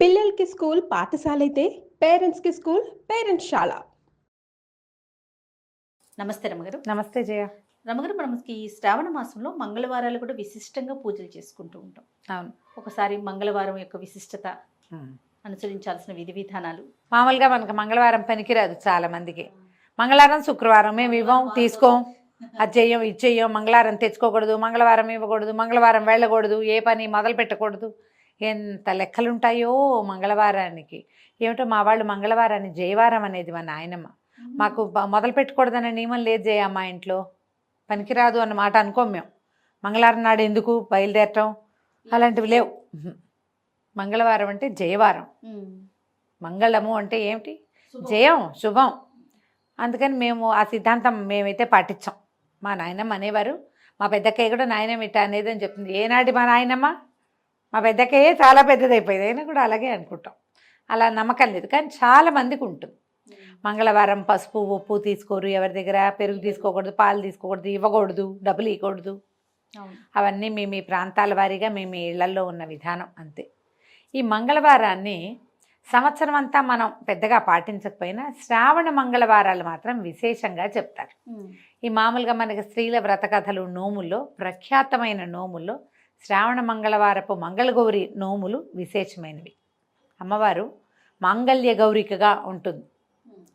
పిల్లలకి స్కూల్ పాఠశాలైతే పేరెంట్స్‌కి స్కూల్ పేరెంట్స్‌శాల. నమస్తే రమగారు. నమస్తే జయ. రమగారు, మనకి ఈ శ్రావణ మాసంలో మంగళవారాలు కూడా విశిష్టంగా పూజలు చేసుకుంటూ ఉంటాం. అవును. ఒకసారి మంగళవారం యొక్క విశిష్టత, ఉమ్. అనుసరించాల్సిన విధి విధానాలు. మామూలుగా మనకు మంగళవారం పనికిరాదు చాలా మందికి. మంగళవారం శుక్రవారం మేము ఇవ్వం, తీసుకోం, అది చెయ్యం, ఇది చెయ్యం, మంగళవారం తెచ్చుకోకూడదు, మంగళవారం ఇవ్వకూడదు, మంగళవారం వెళ్ళకూడదు, ఏ పని మొదలు పెట్టకూడదు. ఎంత లెక్కలుంటాయో మంగళవారానికి. ఏమిటో మా వాళ్ళు మంగళవారాన్ని జయవారం అనేది మా నాయనమ్మ. మాకు మొదలు పెట్టకూడదనే నియమం లేదు జయ. మా ఇంట్లో పనికిరాదు అన్న మాట అనుకోం మేము. మంగళవారం నాడు ఎందుకు బయలుదేరటం అలాంటివి లేవు. మంగళవారం అంటే జయవారం. మంగళము అంటే ఏమిటి? జయం, శుభం. అందుకని మేము ఆ సిద్ధాంతం మేమైతే పాటించాం. మా నాయనమ్మ అనేవారు, మా పెద్దక్కయ్య కూడా నాయనమ్మ ఇట్ట అనేది అని చెప్తుంది. ఏనాటి మా నాయనమ్మ? మా పెద్దక్కయ్యే చాలా పెద్దదైపోయింది, అయినా కూడా అలాగే అనుకుంటాం. అలా నమ్మకం లేదు, కానీ చాలా మందికి ఉంటుంది. మంగళవారం పసుపు ఉప్పు తీసుకోరు, ఎవరి దగ్గర పెరుగు తీసుకోకూడదు, పాలు తీసుకోకూడదు, ఇవ్వకూడదు, డబ్బులు ఇవ్వకూడదు. అవన్నీ మీ ప్రాంతాల వారీగా మీ ఇళ్లలో ఉన్న విధానం అంతే. ఈ మంగళవారాన్ని సంవత్సరం అంతా మనం పెద్దగా పాటించకపోయినా శ్రావణ మంగళవారాలు మాత్రం విశేషంగా చెప్తారు. ఈ మామూలుగా మనకి స్త్రీల వ్రతకథలు, నోముల్లో ప్రఖ్యాతమైన నోముల్లో శ్రావణ మంగళవారపు మంగళగౌరి నోములు విశేషమైనవి. అమ్మవారు మాంగళ్య గౌరికగా ఉంటుంది.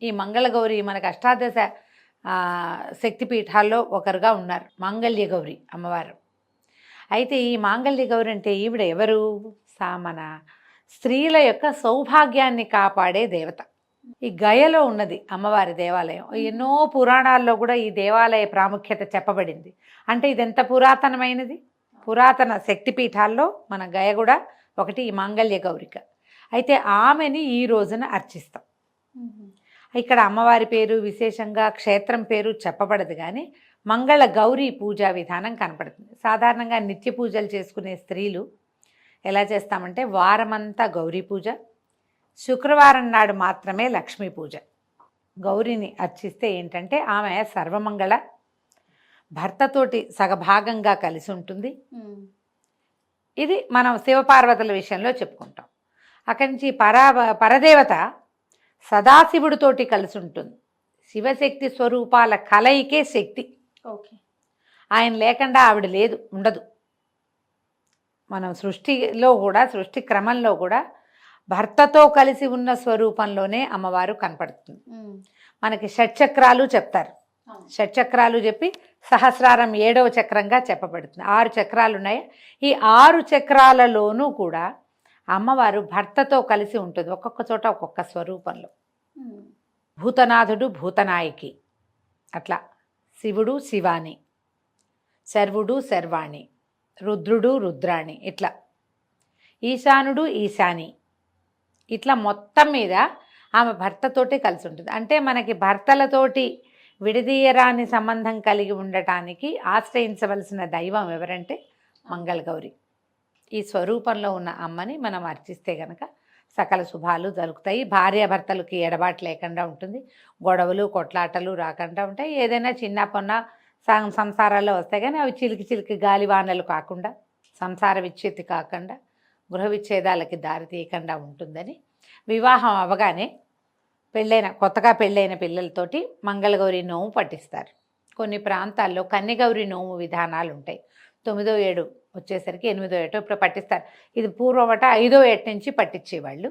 ఈ మంగళగౌరి మనకు అష్టాదశ శక్తిపీఠాల్లో ఒకరుగా ఉన్నారు మాంగళ్య గౌరి అమ్మవారు. అయితే ఈ మాంగళ్య గౌరి అంటే ఈవిడ ఎవరు? మన స్త్రీల యొక్క సౌభాగ్యాన్ని కాపాడే దేవత. ఈ గయలో ఉన్నది అమ్మవారి దేవాలయం. ఎన్నో పురాణాల్లో కూడా ఈ దేవాలయ ప్రాముఖ్యత చెప్పబడింది. అంటే ఇది ఎంత పురాతనమైనది. పురాతన శక్తిపీఠాల్లో మన గయ కూడా ఒకటి, ఈ మాంగళ్య గౌరిక. అయితే ఆమెని ఈ రోజున అర్చిస్తాం. ఇక్కడ అమ్మవారి పేరు విశేషంగా, క్షేత్రం పేరు చెప్పబడదు, కానీ మంగళ గౌరీ పూజా విధానం కనపడుతుంది. సాధారణంగా నిత్య పూజలు చేసుకునే స్త్రీలు ఎలా చేస్తామంటే వారమంతా గౌరీ పూజ, శుక్రవారం నాడు మాత్రమే లక్ష్మీ పూజ. గౌరీని అర్చిస్తే ఏంటంటే ఆమె సర్వమంగళ, భర్తతోటి సగభాగంగా కలిసి ఉంటుంది. ఇది మనం శివపార్వతుల విషయంలో చెప్పుకుంటాం. అక్కడి నుంచి పరదేవత సదాశివుడితోటి కలిసి ఉంటుంది. శివశక్తి స్వరూపాల కలయికే శక్తి. ఓకే. ఆయన లేకుండా ఆవిడ లేదు, ఉండదు. మనం సృష్టిలో కూడా, సృష్టి క్రమంలో కూడా భర్తతో కలిసి ఉన్న స్వరూపంలోనే అమ్మవారు కనపడుతుంది. మనకి షట్చక్రాలు చెప్తారు. షట్చక్రాలు చెప్పి సహస్రారం 7వ చక్రంగా చెప్పబడుతుంది. 6 చక్రాలు ఉన్నాయి. ఈ 6 చక్రాలలోనూ కూడా అమ్మవారు భర్తతో కలిసి ఉంటుంది, ఒక్కొక్క చోట ఒక్కొక్క స్వరూపంలో. భూతనాథుడు భూతనాయకి, అట్లా శివుడు శివాని, శర్వుడు శర్వాణి, రుద్రుడు రుద్రాణి, ఇట్లా ఈశానుడు ఈశాని, ఇట్లా మొత్తం మీద ఆమె భర్తతోటి కలిసి ఉంటుంది. అంటే మనకి భర్తలతోటి విడదీయరాని సంబంధం కలిగి ఉండటానికి ఆశ్రయించవలసిన దైవం ఎవరంటే మంగళగౌరి. ఈ స్వరూపంలో ఉన్న అమ్మని మనం అర్చిస్తే గనక సకల శుభాలు జరుగుతాయి. భార్యాభర్తలకి ఎడబాటు లేకుండా ఉంటుంది, గొడవలు కొట్లాటలు రాకుండా ఉంటాయి. ఏదైనా చిన్న పొన్న సంసారాల్లో వస్తాయి, కానీ అవి చిలికి చిలికి గాలివానలు కాకుండా, సంసార విచ్ఛేది కాకుండా, గృహ విచ్ఛేదాలకి దారి తీయకుండా ఉంటుందని వివాహం అవగానే కొత్తగా పెళ్ళైన పిల్లలతోటి మంగళగౌరి నోము పట్టిస్తారు. కొన్ని ప్రాంతాల్లో కన్యగౌరి నోము విధానాలు ఉంటాయి. 9వ ఏడు వచ్చేసరికి 8వ ఏటో ఇప్పుడు పట్టిస్తారు. ఇది పూర్వమట 5వ ఏట నుంచి పట్టించేవాళ్ళు.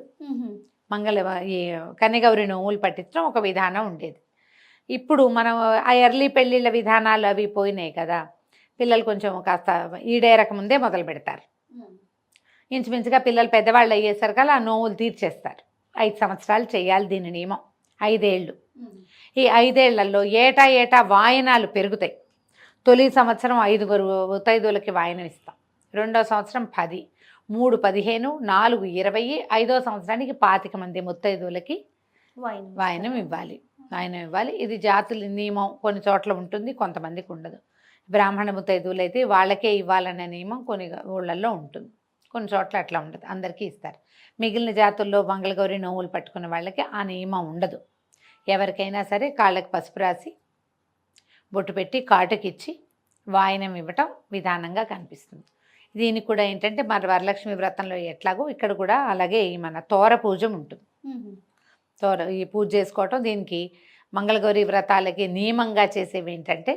ఈ కన్యగౌరి నోములు పట్టించడం ఒక విధానం ఉండేది. ఇప్పుడు మనం ఆ ఎర్లీ పెళ్ళిళ్ళ విధానాలు అవి పోయినాయి కదా, పిల్లలు కొంచెం కాస్త ఈడేరక ముందే మొదలు పెడతారు. ఇంచుమించుగా పిల్లలు పెద్దవాళ్ళు అయ్యేసరికల్లా ఆ నోములు తీర్చేస్తారు. 5 సంవత్సరాలు చేయాలి దీని నియమం, 5 ఏళ్ళు. ఈ 5 ఏళ్లలో ఏటా వాయనాలు పెరుగుతాయి. తొలి సంవత్సరం 5 ముత్తైదువులకి వాయనం ఇస్తాం, 2వ సంవత్సరం 10, 3 15, 4 20, 5వ సంవత్సరానికి 25 మంది ముత్తైదువులకి వాయనం ఇవ్వాలి. ఇది జాతుల నియమం. కొన్ని చోట్ల ఉంటుంది, కొంతమందికి ఉండదు. బ్రాహ్మణ ముత్తైదువులు అయితే వాళ్ళకే ఇవ్వాలనే నియమం కొన్ని ఊళ్ళల్లో ఉంటుంది, కొన్ని చోట్ల అట్లా ఉండదు, అందరికీ ఇస్తారు. మిగిలిన జాతుల్లో మంగళగౌరి నోములు పట్టుకున్న వాళ్ళకి ఆ నియమం ఉండదు. ఎవరికైనా సరే కాళ్ళకి పసుపు రాసి బొట్టు పెట్టి కాటుకిచ్చి వాయనం ఇవ్వటం విధానంగా కనిపిస్తుంది. దీనికి కూడా ఏంటంటే మన వరలక్ష్మి వ్రతంలో ఎట్లాగో ఇక్కడ కూడా అలాగే ఈ మన తోర పూజ ఉంటుంది. తోర ఈ పూజ చేసుకోవటం, దీనికి మంగళగౌరి వ్రతాలకి నియమంగా చేసేవి ఏంటంటే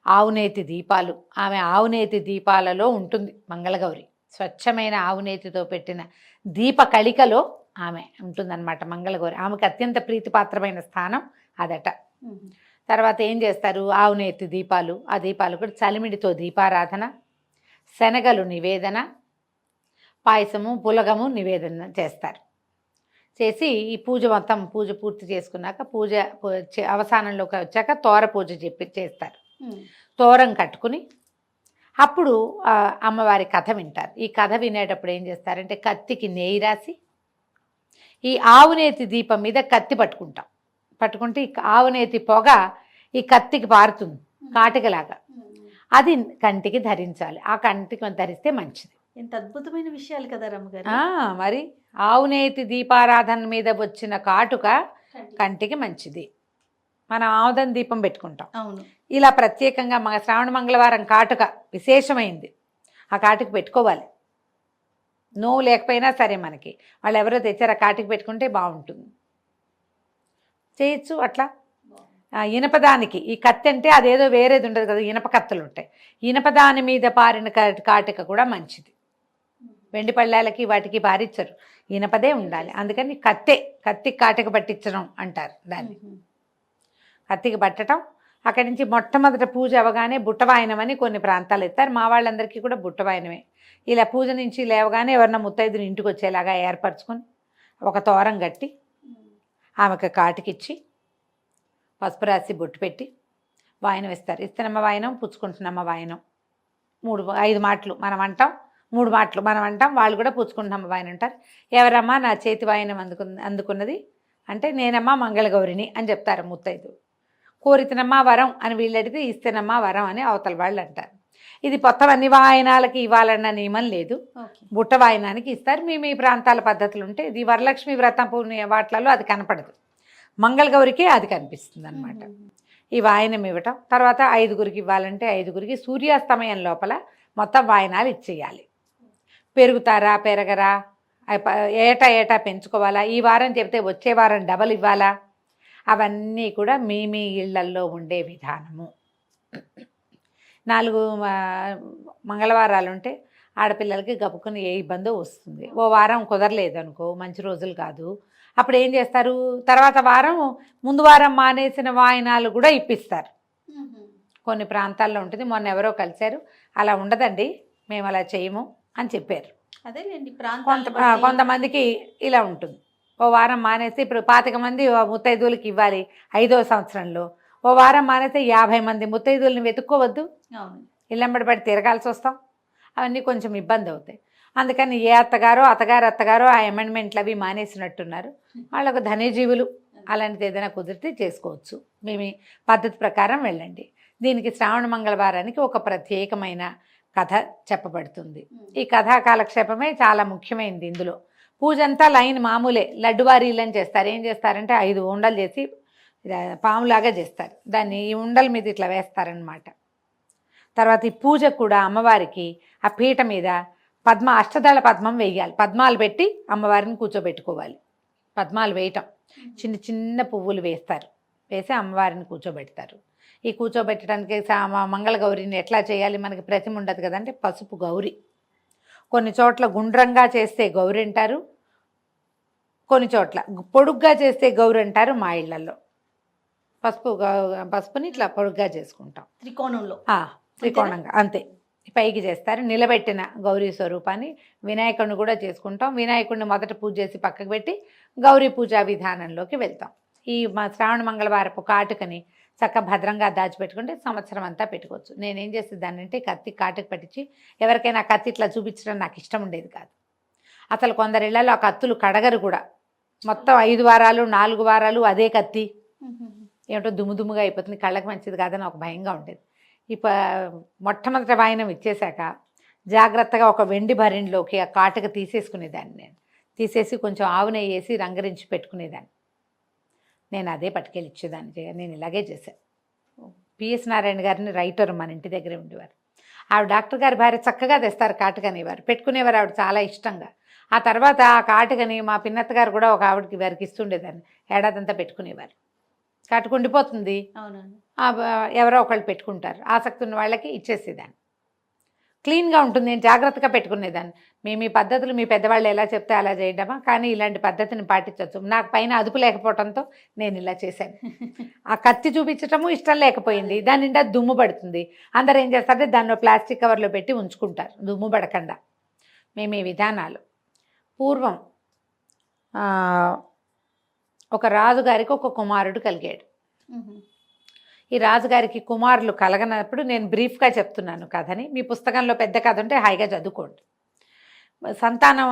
ఆవునేతి దీపాలు. ఆమె ఆవునేతి దీపాలలో ఉంటుంది మంగళగౌరి. స్వచ్ఛమైన ఆవునేతితో పెట్టిన దీప కళికలో ఆమె ఉంటుందన్నమాట మంగళగౌరి. ఆమెకు అత్యంత ప్రీతిపాత్రమైన స్థానం అదట. తర్వాత ఏం చేస్తారు, ఆవునేతి దీపాలు, ఆ దీపాలు కూడా చలిమిడితో దీపారాధన, శనగలు నివేదన, పాయసము పులగము నివేదన చేస్తారు. చేసి ఈ పూజ మొత్తం పూజ పూర్తి చేసుకున్నాక అవసానంలోకి వచ్చాక తోర పూజ చేస్తారు. తోరం కట్టుకుని అప్పుడు అమ్మవారి కథ వింటారు. ఈ కథ వినేటప్పుడు ఏం చేస్తారంటే కత్తికి నెయ్యి రాసి ఈ ఆవునేతి దీపం మీద కత్తి పట్టుకుంటే ఈ ఆవునేతి పొగ ఈ కత్తికి పారుతుంది కాటికలాగా. అది కంటికి ధరించాలి. ఆ కంటికి ధరిస్తే మంచిది. ఎంత అద్భుతమైన విషయాలు కదా రమ్మగారు. మరి ఆవునేతి దీపారాధన మీద వచ్చిన కాటుక కంటికి మంచిది. మనం ఆముదం దీపం పెట్టుకుంటాం. అవును. ఇలా ప్రత్యేకంగా శ్రావణ మంగళవారం కాటుక విశేషమైంది. ఆ కాటుక పెట్టుకోవాలి. నోవు లేకపోయినా సరే మనకి వాళ్ళు ఎవరో తెచ్చారు, ఆ కాటుక పెట్టుకుంటే బాగుంటుంది. చేయొచ్చు అట్లా. ఇనపదానికి ఈ కత్తి అంటే అదేదో వేరేది ఉండదు కదా, ఇనప కత్తులు ఉంటాయి. ఇనపదాని మీద పారిన కాటుక కూడా మంచిది. వెండి పళ్ళాలకి వాటికి పారించరు, ఇనపదే ఉండాలి. అందుకని కత్తి కాటుక పట్టించడం అంటారు దాన్ని. కత్తికి పట్టడం. అక్కడి నుంచి మొట్టమొదట పూజ అవగానే బుట్టవాయనం అని కొన్ని ప్రాంతాలు ఎత్తారు. మా వాళ్ళందరికీ కూడా బుట్టవాయనమే. ఇలా పూజ నుంచి లేవగానే ఎవరన్నా ముత్తైదుని ఇంటికి వచ్చేలాగా ఏర్పరచుకొని ఒక తోరం కట్టి ఆమెకు కాటుకిచ్చి పసుపు రాసి బొట్టు పెట్టి వాయనం ఇస్తారు. ఇస్తనమ్మ వాయనం, పుచ్చుకుంటున్నమ్మ వాయనం, 5 మాటలు మనం అంటాం, 3 మాటలు మనం అంటాం. వాళ్ళు కూడా పుచ్చుకుంటున్నమ్మ వాయనం అంటారు. ఎవరమ్మా నా చేతి వాయనం అందుకున్నది అంటే నేనమ్మా మంగళగౌరిని అని చెప్తారు ముత్తైదు. కోరితనమ్మా వరం అని వీళ్ళు అడిగితే ఇస్తేనమ్మా వరం అని అవతల వాళ్ళు అంటారు. ఇది మొత్తం అన్ని వాయనాలకి ఇవ్వాలన్న నియమం లేదు. బుట్ట వాయనానికి ఇస్తారు. మీ ప్రాంతాల పద్ధతులు ఉంటే ఇది వరలక్ష్మి వ్రతం వాటిలలో అది కనపడదు, మంగళగౌరికే అది కనిపిస్తుంది అనమాట. ఈ వాయనం ఇవ్వటం. తర్వాత 5గురికి ఇవ్వాలంటే 5గురికి సూర్యాస్తమయం లోపల మొత్తం వాయనాలు ఇచ్చేయాలి. పెరుగుతారా పెరగరా, ఏటా పెంచుకోవాలా, ఈ వారం చెప్తే వచ్చే వారం డబల్ ఇవ్వాలా, అవన్నీ కూడా మీ ఇళ్లల్లో ఉండే విధానము. 4 మంగళవారాలు ఉంటే ఆడపిల్లలకి గబుకుని ఏ ఇబ్బందో వస్తుంది. ఓ వారం కుదరలేదు అనుకో, మంచి రోజులు కాదు, అప్పుడు ఏం చేస్తారు, తర్వాత వారం ముందు వారం మానేసిన వాయినాలు కూడా ఇప్పిస్తారు. కొన్ని ప్రాంతాల్లో ఉంటుంది. మొన్న ఎవరో కలిశారు, అలా ఉండదండి మేము అలా చేయము అని చెప్పారు. అదేలేండి, కొంతమందికి ఇలా ఉంటుంది. ఓ వారం మానేస్తే ఇప్పుడు 25 మంది ముత్తైదువులకి ఇవ్వాలి 5వ సంవత్సరంలో, ఓ వారం మానేస్తే 50 మంది ముత్తైదువులని వెతుక్కోవద్దు, ఇళ్ళంబడి పడి తిరగాల్సి వస్తాం. అవన్నీ కొంచెం ఇబ్బంది అవుతాయి. అందుకని ఏ అత్తగారో ఆ అమెండ్మెంట్లు అవి మానేసినట్టున్నారు. వాళ్ళకు ధన్యజీవులు అలాంటిది ఏదైనా కుదిరితే చేసుకోవచ్చు. మీ పద్ధతి ప్రకారం వెళ్ళండి. దీనికి శ్రావణ మంగళవారానికి ఒక ప్రత్యేకమైన కథ చెప్పబడుతుంది. ఈ కథా కాలక్షేపమే చాలా ముఖ్యమైనది. ఇందులో పూజ అంతా లైన్ మామూలే, లడ్డువారీలని చేస్తారు. ఏం చేస్తారంటే 5 ఉండలు చేసి పాములాగా చేస్తారు. దాన్ని ఈ ఉండల మీద ఇట్లా వేస్తారనమాట. తర్వాత ఈ పూజ కూడా అమ్మవారికి ఆ పీట మీద అష్టదళ పద్మం వేయాలి. పద్మాలు పెట్టి అమ్మవారిని కూర్చోబెట్టుకోవాలి. పద్మాలు వేయటం, చిన్న చిన్న పువ్వులు వేస్తారు, వేసి అమ్మవారిని కూర్చోబెడతారు. ఈ కూర్చోబెట్టడానికి మంగళగౌరిని ఎట్లా చేయాలి, మనకి ప్రతిమ ఉండదు కదంటే పసుపు గౌరి. కొన్ని చోట్ల గుండ్రంగా చేస్తే గౌరి అంటారు, కొన్ని చోట్ల పొడుగ్గా చేస్తే గౌరి అంటారు. మా ఇళ్లలో పసుపుని ఇట్లా పొడుగ్గా చేసుకుంటాం, త్రికోణంగా అంతే పైకి చేస్తారు. నిలబెట్టిన గౌరీ స్వరూపాన్ని వినాయకుడిని కూడా చేసుకుంటాం. వినాయకుడిని మొదట పూజ చేసి పక్కకు పెట్టి గౌరీ పూజా విధానంలోకి వెళ్తాం. ఈ శ్రావణ మంగళవారపు కాటుకని చక్క భద్రంగా దాచిపెట్టుకుంటే సంవత్సరం అంతా పెట్టుకోవచ్చు. నేనేం చేసేదాన్ని అంటే కత్తి కాటుకు పట్టించి ఎవరికైనా కత్తి ఇట్లా చూపించడం నాకు ఇష్టం ఉండేది కాదు. అసలు కొందరి ఇళ్లలో ఆ కత్తులు కడగరు కూడా. మొత్తం 5 వారాలు 4 వారాలు అదే కత్తి ఏమిటో దుమ్ముగా అయిపోతుంది, కళ్ళకి మంచిది కాదని ఒక భయంగా ఉండేది. మొట్టమొదటి వాయనం ఇచ్చేశాక జాగ్రత్తగా ఒక వెండి భరిణిలోకి ఆ కాటుక తీసేసుకునేదాన్ని. నేను తీసేసి కొంచెం ఆవు నెయ్యి వేసి రంగరించి పెట్టుకునేదాన్ని. నేను అదే పట్టుకెళ్ళి ఇచ్చేదాన్ని. నేను ఇలాగే చేశాను. పిఎస్ నారాయణ గారిని రైటర్ మన ఇంటి దగ్గరే ఉండేవారు. ఆవిడ డాక్టర్ గారి భార్య చక్కగా తెస్తారు కాటుకనేవారు, పెట్టుకునేవారు ఆవిడ చాలా ఇష్టంగా. ఆ తర్వాత ఆ కాటుకని మా పిన్నత్త గారు కూడా ఒక ఆవిడకి వారికి ఇస్తుండేదాన్ని, ఏడాదంతా పెట్టుకునేవారు. కాటుక ఉండిపోతుంది, అవునండి. ఎవరో ఒకళ్ళు పెట్టుకుంటారు, ఆసక్తి ఉన్న వాళ్ళకి ఇచ్చేసేదాన్ని. క్లీన్గా ఉంటుంది, నేను జాగ్రత్తగా పెట్టుకునేదాన్ని. మీ పద్ధతులు మీ పెద్దవాళ్ళు ఎలా చెప్తే అలా చేయడమా, కానీ ఇలాంటి పద్ధతిని పాటించవచ్చు. నాకు పైన అదుపు లేకపోవడంతో నేను ఇలా చేశాను. ఆ కత్తి చూపించటము ఇష్టం లేకపోయింది, దాని నిండా దుమ్ము పడుతుంది. అందరు ఏం చేస్తారంటే దాన్ని ప్లాస్టిక్ కవర్లో పెట్టి ఉంచుకుంటారు దుమ్ము పడకుండా. మేము ఈ విధానాలు పూర్వం ఒక రాజుగారికి ఒక కుమారుడు కలిగాడు. ఈ రాజుగారికి కుమారులు కలగనప్పుడు నేను బ్రీఫ్గా చెప్తున్నాను కథని, మీ పుస్తకంలో పెద్ద కథ ఉంటే హాయిగా చదువుకోండి. సంతానం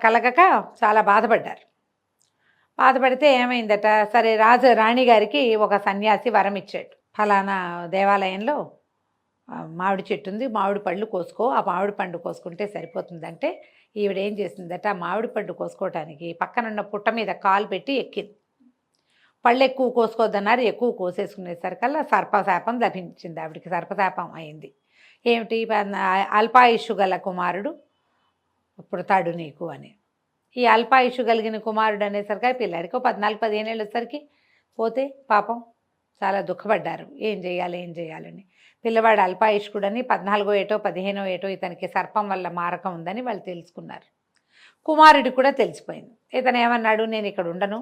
కలగక చాలా బాధపడ్డారు. బాధపడితే ఏమైందట, సరే రాణి గారికి ఒక సన్యాసి వరం ఇచ్చాడు, ఫలానా దేవాలయంలో మామిడి చెట్టు ఉంది, మామిడి పళ్ళు కోసుకో, ఆ మామిడి పండు కోసుకుంటే సరిపోతుందంటే ఈవిడేం చేసిందట, ఆ మామిడి పండు కోసుకోవటానికి పక్కనున్న పుట్ట మీద కాలు పెట్టి ఎక్కింది. పళ్ళు ఎక్కువ కోసుకోవద్దన్నారు, ఎక్కువ కోసేసుకునేసరికల్లా సర్పశాపం లభించింది ఆవిడికి, సర్పశాపం అయింది. ఏమిటి, అల్పాయుషు గల కుమారుడు పుడతాడు నీకు అని. ఈ అల్పాయుషు కలిగిన కుమారుడు అనేసరికి పిల్లాడికి 14-15 ఏళ్ళు వచ్చేసరికి పోతే పాపం చాలా దుఃఖపడ్డారు, ఏం చేయాలని. పిల్లవాడు అల్పాయుష్కుడని 14వ ఏటో 15వ ఏటో ఇతనికి సర్పం వల్ల మారకం ఉందని వాళ్ళు తెలుసుకున్నారు. కుమారుడికి కూడా తెలిసిపోయింది. ఇతను ఏమన్నాడు, నేను ఇక్కడ ఉండను,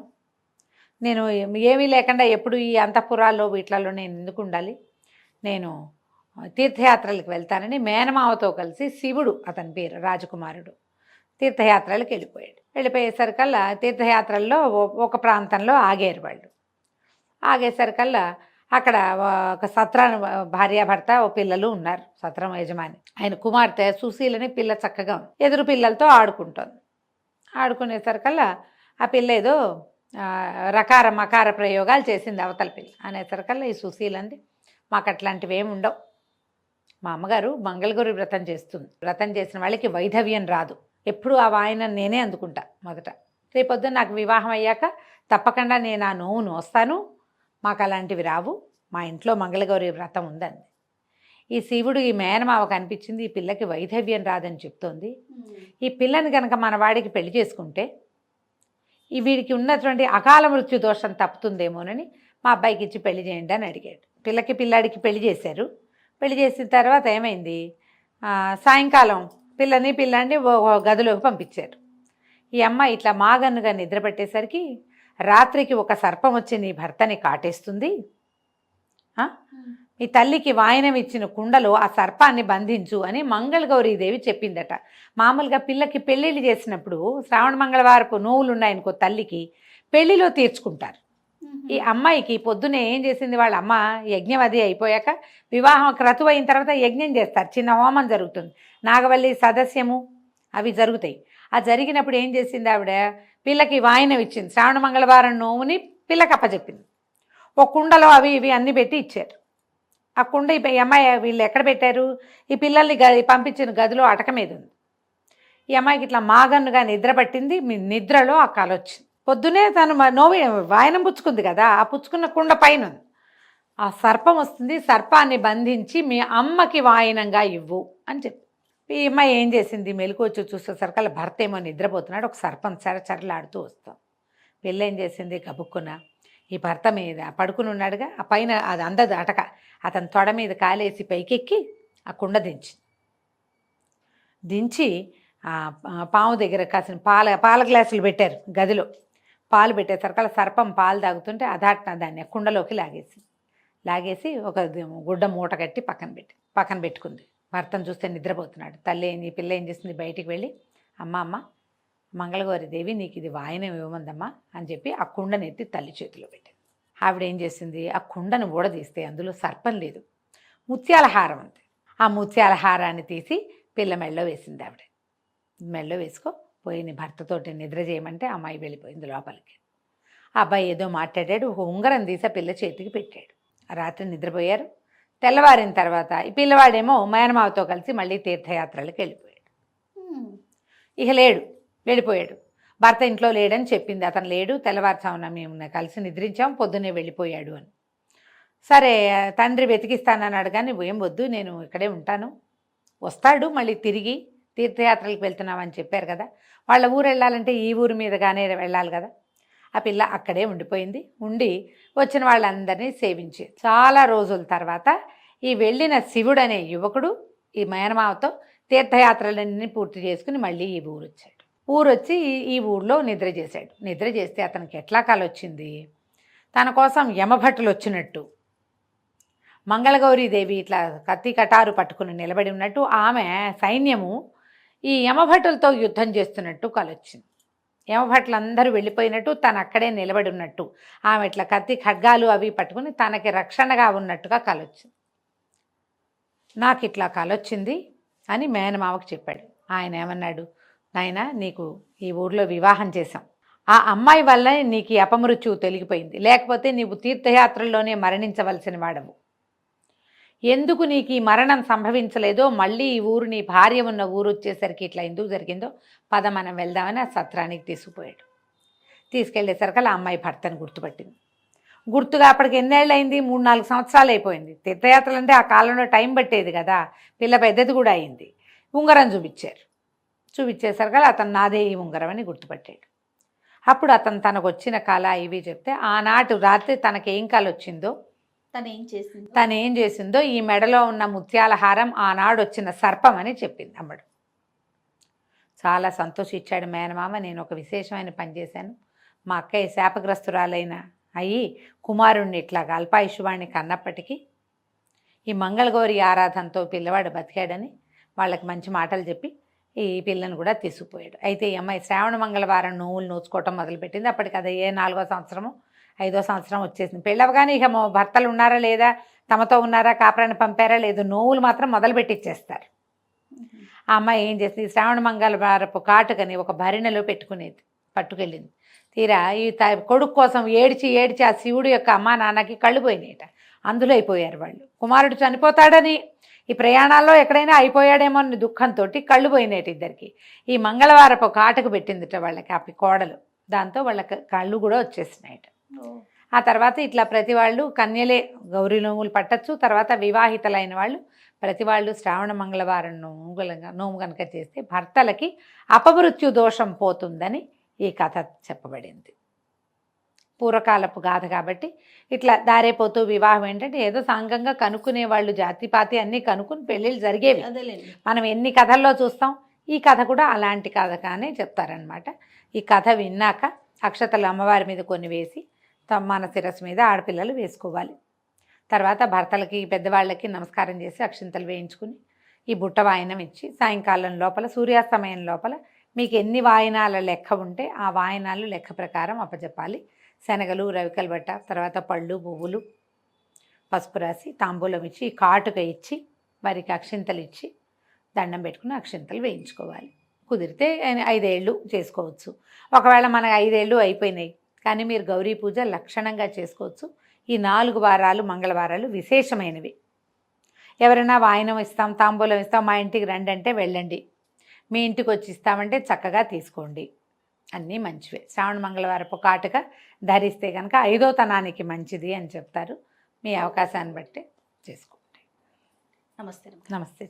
నేను ఏమీ లేకుండా ఎప్పుడు ఈ అంతఃపురాల్లో వీటిలలో నేను ఎందుకు ఉండాలి, నేను తీర్థయాత్రలకు వెళ్తానని మేనమావతో కలిసి శివుడు అతని పేరు రాజకుమారుడు తీర్థయాత్రలకు వెళ్ళిపోయేసరికల్లా తీర్థయాత్రల్లో ఒక ప్రాంతంలో ఆగారు వాళ్ళు. ఆగేసరికల్లా అక్కడ ఒక సత్రం భార్యాభర్త ఓ పిల్లలు ఉన్నారు, సత్రం యజమాని. ఆయన కుమార్తె సుశీలని పిల్ల చక్కగా ఉంది, ఎదురు పిల్లలతో ఆడుకుంటుంది. ఆడుకునేసరికల్లా ఆ పిల్ల ఏదో రకార మకార ప్రయోగాలు చేసింది అవతల పిల్ల. అనేసరికల్లా ఈ సుశీలంది, మాకు అట్లాంటివి ఏమి ఉండవు, మా అమ్మగారు మంగళగౌరి వ్రతం చేస్తుంది, వ్రతం చేసిన వాళ్ళకి వైధవ్యం రాదు, ఎప్పుడు ఆ వాయన నేనే అందుకుంటా మొదట, రేపొద్దున నాకు వివాహం అయ్యాక తప్పకుండా నేను ఆ నోవును వస్తాను, మాకు అలాంటివి రావు, మా ఇంట్లో మంగళగౌరి వ్రతం ఉందండి. ఈ శివుడు ఈ మేనమావ కనిపించింది, ఈ పిల్లకి వైధవ్యం రాదని చెప్తోంది, ఈ పిల్లని కనుక మన వాడికి పెళ్లి చేసుకుంటే ఈ వీడికి ఉన్నటువంటి అకాల మృత్యు దోషం తప్పుతుందేమోనని మా అబ్బాయికి ఇచ్చి పెళ్లి చేయండి అని అడిగాడు. పిల్లాడికి పెళ్లి చేశారు. పెళ్లి చేసిన తర్వాత ఏమైంది, సాయంకాలం పిల్లాడిని గదిలోకి పంపించారు. ఈ అమ్మాయి ఇట్లా మాగన్నుగా నిద్రపట్టేసరికి రాత్రికి ఒక సర్పం వచ్చి నీ భర్తని కాటేస్తుంది, మీ తల్లికి వాయనం ఇచ్చిన కుండలో ఆ సర్పాన్ని బంధించు అని మంగళగౌరీదేవి చెప్పిందట. మామూలుగా పిల్లకి పెళ్ళిళ్ళు చేసినప్పుడు శ్రావణ మంగళవారపు నోవులు ఉన్నాయనుకో తల్లికి, పెళ్లిలో తీర్చుకుంటారు. ఈ అమ్మాయికి పొద్దునే ఏం చేసింది, వాళ్ళ అమ్మ యజ్ఞం అది అయిపోయాక వివాహం క్రతువు అయిన తర్వాత యజ్ఞం చేస్తారు, చిన్న హోమం జరుగుతుంది, నాగవల్లి సదస్యము అవి జరుగుతాయి. ఆ జరిగినప్పుడు ఏం చేసింది ఆవిడ, పిల్లకి వాయనం ఇచ్చింది, శ్రావణ మంగళవారం నోవుని పిల్లకి అప్పచెప్పింది. ఒక కుండలో అవి ఇవి అన్నీ పెట్టి ఇచ్చారు. ఆ కుండ ఈ అమ్మాయి వీళ్ళు ఎక్కడ పెట్టారు, ఈ పిల్లల్ని పంపించిన గదిలో అటక మీద ఉంది. ఈ అమ్మాయికి ఇట్లా మాగన్నుగా నిద్ర పట్టింది, మీ నిద్రలో ఆ కల వచ్చింది. పొద్దునే తను వాయనం పుచ్చుకుంది కదా, ఆ పుచ్చుకున్న కుండ పైన ఉంది. ఆ సర్పం వస్తుంది, సర్పాన్ని బంధించి మీ అమ్మకి వాయనంగా ఇవ్వు అని చెప్పి. ఈ అమ్మాయి ఏం చేసింది, మెలకు వచ్చి చూసేసరికి వాళ్ళ భర్త ఏమో నిద్రపోతున్నాడు, ఒక సర్పం చరచరలాడుతూ వస్తాం. పిల్ల ఏం చేసింది, గబుక్కున ఈ భర్త మీద పడుకుని ఉన్నాడుగా, ఆ పైన అది అందదు అటక, అతని తొడ మీద కాలేసి పైకెక్కి ఆ కుండ దించి పాము దగ్గర కాసిన పాల గ్లాసులు పెట్టారు గదిలో. పాలు పెట్టేసరికి సర్పం పాలు తాగుతుంటే అదాట్న దాన్ని కుండలోకి లాగేసి ఒక గుడ్డ మూట కట్టి పక్కన పెట్టుకుంది. భర్తను చూస్తే నిద్రపోతున్నాడు. తల్లి నీ పిల్ల ఏం చేసింది, బయటికి వెళ్ళి అమ్మ మంగళగౌరి దేవి నీకు ఇది వాయనం ఇవ్వమందమ్మా అని చెప్పి ఆ కుండని ఎత్తి తల్లి చేతిలో పెట్టింది. ఆవిడ ఏం చేసింది, ఆ కుండను ఊడదీస్తే అందులో సర్పం లేదు, ముత్యాల హారం ఉంది. ఆ ముత్యాల హారాన్ని తీసి పిల్ల మెళ్ళో వేసింది. ఆవిడ మెళ్ళో వేసుకో పోయి నీ భర్తతోటి నిద్ర చేయమంటే అమ్మాయి వెళ్ళిపోయింది లోపలికి. ఆ అబ్బాయి ఏదో మాట్లాడాడు, ఒక ఉంగరం తీసి పిల్ల చేతికి పెట్టాడు. రాత్రి నిద్రపోయారు. తెల్లవారిన తర్వాత ఈ పిల్లవాడేమో మేనమావతో కలిసి మళ్ళీ తీర్థయాత్రలకు వెళ్ళిపోయాడు. ఇక వెళ్ళిపోయాడు. భర్త ఇంట్లో లేడని చెప్పింది, అతను లేడు, తెల్లవారుజామున మేము కలిసి నిద్రించాం, పొద్దున్నే వెళ్ళిపోయాడు అని. సరే తండ్రి వెతికిస్తానన్నాడు, కానీ ఏం వద్దు, నేను ఇక్కడే ఉంటాను, వస్తాడు మళ్ళీ తిరిగి, తీర్థయాత్రలకు వెళ్తున్నామని చెప్పారు కదా, వాళ్ళ ఊరు వెళ్ళాలంటే ఈ ఊరు మీదగానే వెళ్ళాలి కదా. ఆ పిల్ల అక్కడే ఉండిపోయింది. ఉండి వచ్చిన వాళ్ళందరినీ సేవించి చాలా రోజుల తర్వాత ఈ వెళ్ళిన శివుడు అనే యువకుడు ఈ మేనమావతో తీర్థయాత్రలన్నీ పూర్తి చేసుకుని మళ్ళీ ఈ ఊరు వచ్చాడు. ఊరొచ్చి ఈ ఊళ్ళో నిద్ర చేశాడు. నిద్ర చేస్తే అతనికి ఎట్లా కాలొచ్చింది, తన కోసం యమభట్టులు వచ్చినట్టు, మంగళగౌరీదేవి ఇట్లా కత్తి కటారు పట్టుకుని నిలబడి ఉన్నట్టు, ఆమె సైన్యము ఈ యమభటులతో యుద్ధం చేస్తున్నట్టు కలొచ్చింది. యమభట్లు అందరూ వెళ్ళిపోయినట్టు, తను అక్కడే నిలబడి ఉన్నట్టు, ఆమె ఇట్లా కత్తి ఖడ్గాలు అవి పట్టుకుని తనకి రక్షణగా ఉన్నట్టుగా కలొచ్చింది. నాకు ఇట్లా కలొచ్చింది అని మేనమావకు చెప్పాడు. ఆయన ఏమన్నాడు, నాయనా నీకు ఈ ఊర్లో వివాహం చేశాం, ఆ అమ్మాయి వల్ల నీకు ఈ అపమృత్యువు తొలగిపోయింది, లేకపోతే నీవు తీర్థయాత్రల్లోనే మరణించవలసిన వాడవు. ఎందుకు నీకు ఈ మరణం సంభవించలేదో, మళ్ళీ ఈ ఊరు నీ భార్య ఉన్న ఊరు వచ్చేసరికి ఇట్లా ఎందుకు జరిగిందో పద మనం వెళ్దామని ఆ సత్రానికి తీసుకుపోయాడు. తీసుకెళ్లేసరికి ఆ అమ్మాయి భర్తను గుర్తుపట్టింది. గుర్తుగా అప్పటికి ఎన్నేళ్ళు అయింది, 3-4 సంవత్సరాలు అయిపోయింది. తీర్థయాత్రలు అంటే ఆ కాలంలో టైం పట్టేది కదా, పిల్ల పెద్దది కూడా అయింది. ఉంగరం చూపించారు. చూపించేసరికి అతను నాదే ఈ ఉంగరం అని గుర్తుపట్టాడు. అప్పుడు అతను తనకు వచ్చిన కళ ఇవి చెప్తే, ఆనాటి రాత్రి తనకేం కళ వచ్చిందో, తను ఏం చేసిందో, ఈ మెడలో ఉన్న ముత్యాల హారం ఆనాడు వచ్చిన సర్పం అని చెప్పింది అమ్మడు. చాలా సంతోషించాడు మేనమామ. నేను ఒక విశేషమైన పని చేశాను, మా అక్కయ్య శాపగ్రస్తురాలైన అయ్యి కుమారుణ్ణి ఇట్లాగా అల్పాయుష్వాణ్ణి కన్నప్పటికీ ఈ మంగళగౌరి ఆరాధనతో పిల్లవాడు బతికాడని వాళ్ళకి మంచి మాటలు చెప్పి ఈ పిల్లను కూడా తీసుకుపోయాడు. అయితే ఈ అమ్మాయి శ్రావణ మంగళవారం నోవులు నోచుకోవటం మొదలుపెట్టింది. అప్పటికి అది 4వ సంవత్సరమో 5వ సంవత్సరం వచ్చేసింది. పెళ్ళవగానే ఇక భర్తలు ఉన్నారా లేదా, తమతో ఉన్నారా, కాపురాన్ని పంపారా లేదు, నోవులు మాత్రం మొదలుపెట్టిచ్చేస్తారు. ఆ అమ్మాయి ఏం చేసింది, శ్రావణ మంగళవారపు కాటుకని ఒక భరిణెలో పెట్టుకునేది, పట్టుకెళ్ళింది. తీరా ఈ కొడుకు కోసం ఏడ్చి ఏడ్చి ఆ శివుడు యొక్క అమ్మా నాన్నకి కళ్ళు పోయినాయట. అందులో అయిపోయారు వాళ్ళు. కుమారుడు చనిపోతాడని, ఈ ప్రయాణాల్లో ఎక్కడైనా అయిపోయాడేమో అని దుఃఖంతో కళ్ళు పోయినాయట ఇద్దరికి. ఈ మంగళవారపు కాటుకు పెట్టిందిట వాళ్ళకి ఆ కోడలు. దాంతో వాళ్ళకి కళ్ళు కూడా వచ్చేసినాయట. ఆ తర్వాత ఇట్లా ప్రతి వాళ్ళు కన్యలే గౌరీ నోములు పట్టచ్చు. తర్వాత వివాహితలైన వాళ్ళు ప్రతి వాళ్ళు శ్రావణ మంగళవారం నోము కనుక చేస్తే భర్తలకి అపమృత్యు దోషం పోతుందని ఈ కథ చెప్పబడింది. పూర్వకాలపు గాథ కాబట్టి ఇట్లా దారేపోతూ వివాహం ఏంటంటే ఏదో సాంగంగా కనుక్కునే వాళ్ళు, జాతిపాతి అన్నీ కనుక్కుని పెళ్ళిళ్ళు జరిగేవి. మనం ఎన్ని కథల్లో చూస్తాం, ఈ కథ కూడా అలాంటి కథ కానీ చెప్తారనమాట. ఈ కథ విన్నాక అక్షతలు అమ్మవారి మీద కొన్ని వేసి మన శిరస్సు మీద ఆడపిల్లలు వేసుకోవాలి. తర్వాత భర్తలకి పెద్దవాళ్ళకి నమస్కారం చేసి అక్షింతలు వేయించుకుని ఈ బుట్ట వాయనం ఇచ్చి సాయంకాలం లోపల సూర్యాస్తమయం లోపల మీకు ఎన్ని వాయనాల లెక్క ఉంటే ఆ వాయనాలు లెక్క ప్రకారం అప్పచెప్పాలి. శనగలు, రవికల బట్ట, తర్వాత పళ్ళు, పువ్వులు, పసుపు రాసి తాంబూలం ఇచ్చి కాటుక ఇచ్చి వారికి అక్షింతలు ఇచ్చి దండం పెట్టుకుని అక్షింతలు వేయించుకోవాలి. కుదిరితే 5 ఏళ్ళు చేసుకోవచ్చు. ఒకవేళ మనకు 5 ఏళ్ళు అయిపోయినాయి కానీ మీరు గౌరీ పూజ లక్షణంగా చేసుకోవచ్చు. ఈ 4 వారాలు మంగళవారాలు విశేషమైనవి. ఎవరైనా వాయనం ఇస్తాం, తాంబూలం ఇస్తాం, మా ఇంటికి రండి అంటే వెళ్ళండి, మీ ఇంటికి వచ్చి ఇస్తామంటే చక్కగా తీసుకోండి, అన్నీ మంచివే. శ్రావణ మంగళవారపు కాటుక ధరిస్తే కనుక 5వ తనానికి మంచిది అని చెప్తారు. మీ అవకాశాన్ని బట్టి చేసుకోండి. నమస్తే. నమస్తే.